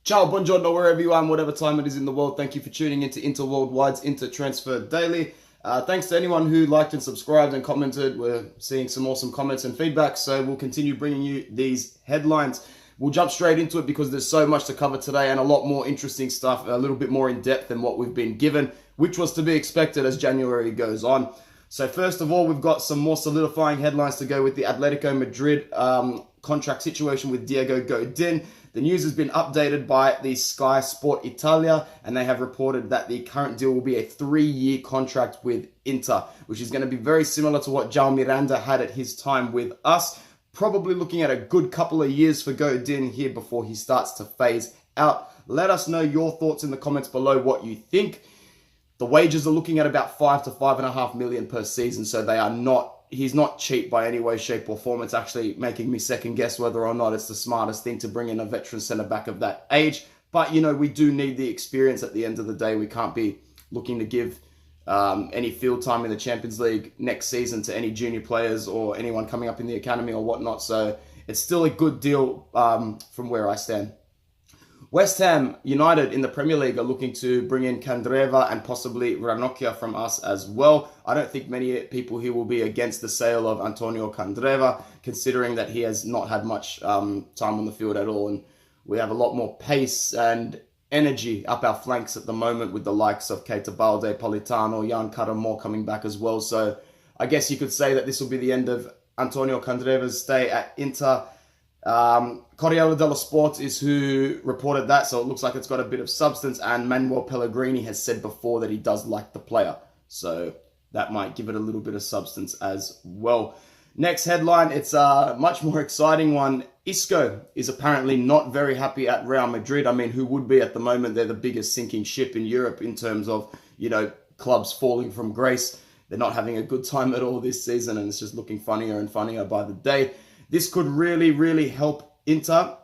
Ciao, buongiorno, wherever you are and whatever time it is in the world. Thank you for tuning into Inter Worldwide's Inter Transfer Daily. Thanks to anyone who liked and subscribed and commented. We're seeing some awesome comments and feedback, so we'll continue bringing you these headlines. We'll jump straight into it because there's so much to cover today and a lot more interesting stuff, a little bit more in depth than what we've been given, which was to be expected as January goes on. So first of all, we've got some more solidifying headlines to go with the Atletico Madrid contract situation with Diego Godin. The news has been updated by the Sky Sport Italia, and they have reported that the current deal will be a 3-year contract with Inter, which is going to be very similar to what João Miranda had at his time with us. Probably looking at a good couple of years for Godin here before he starts to phase out. Let us know your thoughts in the comments below what you think. The wages are looking at about 5 to 5.5 million per season, so he's not cheap by any way, shape or form. It's actually making me second guess whether or not it's the smartest thing to bring in a veteran centre-back of that age. But, we do need the experience at the end of the day. We can't be looking to give any field time in the Champions League next season to any junior players or anyone coming up in the academy or whatnot. So it's still a good deal from where I stand. West Ham United in the Premier League are looking to bring in Candreva and possibly Ranocchia from us as well. I don't think many people here will be against the sale of Antonio Candreva, considering that he has not had much time on the field at all. And we have a lot more pace and energy up our flanks at the moment with the likes of Keita Balde, Politano, Jan Caramor coming back as well. So I guess you could say that this will be the end of Antonio Candreva's stay at Inter. Corriere dello Sport is who reported that, so it looks like it's got a bit of substance, and Manuel Pellegrini has said before that he does like the player, so that might give it a little bit of substance as well. Next headline, it's a much more exciting one. Isco is apparently not very happy at Real Madrid. I mean, who would be at the moment? They're the biggest sinking ship in Europe in terms of, clubs falling from grace. They're not having a good time at all this season, and it's just looking funnier and funnier by the day. This could really, really help Inter.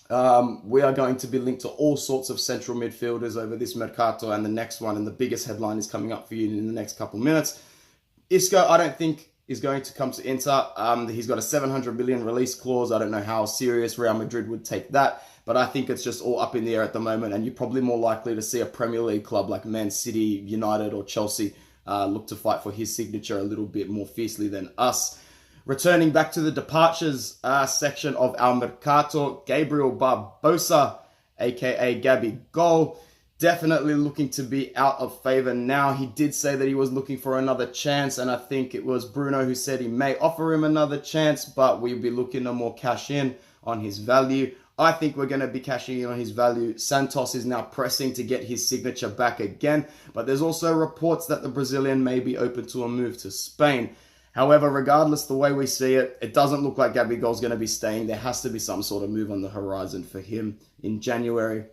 We are going to be linked to all sorts of central midfielders over this Mercato and the next one, and the biggest headline is coming up for you in the next couple minutes. Isco, I don't think is going to come to Inter. He's got a 700 million release clause. I don't know how serious Real Madrid would take that, but I think it's just all up in the air at the moment, and you're probably more likely to see a Premier League club like Man City, United or Chelsea look to fight for his signature a little bit more fiercely than us. Returning back to the departures section of our Mercato, Gabriel Barbosa, aka Gabigol, definitely looking to be out of favour now. He did say that he was looking for another chance, and I think it was Bruno who said he may offer him another chance, but we'll be looking to more cash in on his value. I think we're going to be cashing in on his value. Santos is now pressing to get his signature back again, but there's also reports that the Brazilian may be open to a move to Spain. However, regardless the way we see it, it doesn't look like Gabigol's going to be staying. There has to be some sort of move on the horizon for him in January.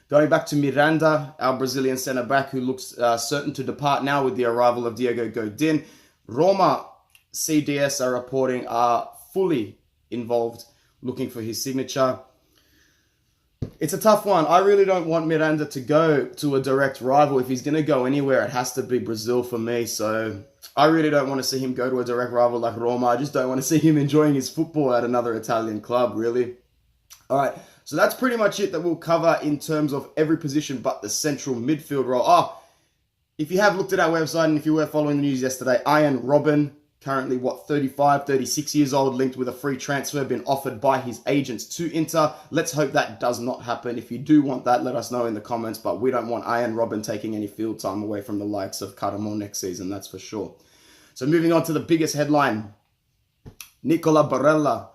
Going back to Miranda, our Brazilian centre-back who looks certain to depart now with the arrival of Diego Godin. Roma CDS are reporting are fully involved looking for his signature. It's a tough one. I really don't want Miranda to go to a direct rival. If he's going to go anywhere, it has to be Brazil for me. So I really don't want to see him go to a direct rival like Roma. I just don't want to see him enjoying his football at another Italian club, really. All right, so that's pretty much it that we'll cover in terms of every position but the central midfield role. If you have looked at our website and if you were following the news yesterday, Ian Robben, currently, 35, 36 years old, linked with a free transfer, been offered by his agents to Inter. Let's hope that does not happen. If you do want that, let us know in the comments, but we don't want Ian Robben taking any field time away from the likes of Caramor next season, that's for sure. So moving on to the biggest headline, Nicola Barella,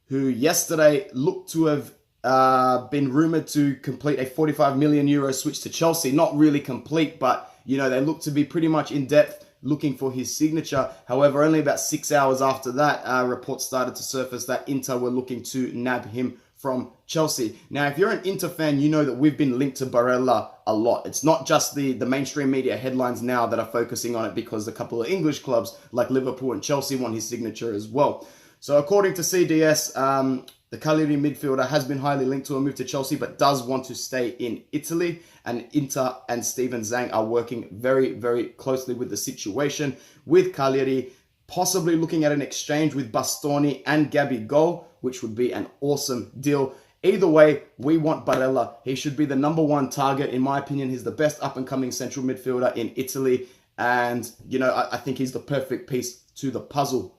who yesterday looked to have been rumoured to complete a 45 million euro switch to Chelsea. Not really complete, but, they look to be pretty much in depth looking for his signature. However, only about 6 hours after that, reports started to surface that Inter were looking to nab him from Chelsea. Now, if you're an Inter fan, you know that we've been linked to Barella a lot. It's not just the mainstream media headlines now that are focusing on it, because a couple of English clubs like Liverpool and Chelsea want his signature as well. So according to CDS, the Cagliari midfielder has been highly linked to a move to Chelsea, but does want to stay in Italy. And Inter and Steven Zhang are working very, very closely with the situation, with Cagliari possibly looking at an exchange with Bastoni and Gabigol, which would be an awesome deal. Either way, we want Barella. He should be the #1 target. In my opinion, he's the best up-and-coming central midfielder in Italy. And, you know, I think he's the perfect piece to the puzzle.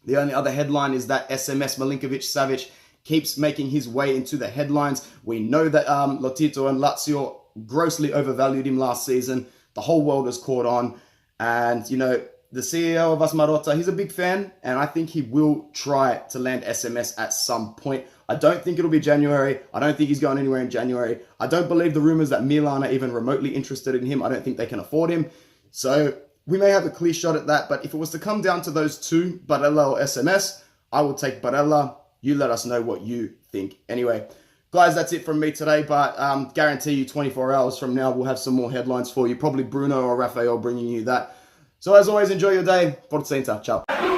The only other headline is that SMS Milinkovic-Savic keeps making his way into the headlines. We know that Lotito and Lazio grossly overvalued him last season. The whole world has caught on. And, you know, the CEO of Asmarotta, he's a big fan. And I think he will try to land SMS at some point. I don't think it'll be January. I don't think he's going anywhere in January. I don't believe the rumors that Milan are even remotely interested in him. I don't think they can afford him. So we may have a clear shot at that. But if it was to come down to those two, Barella or SMS, I will take Barella. You let us know what you think. Anyway, guys, that's it from me today. But guarantee you 24 hours from now, we'll have some more headlines for you. Probably Bruno or Rafael bringing you that. So as always, enjoy your day. Forza Inter. Ciao.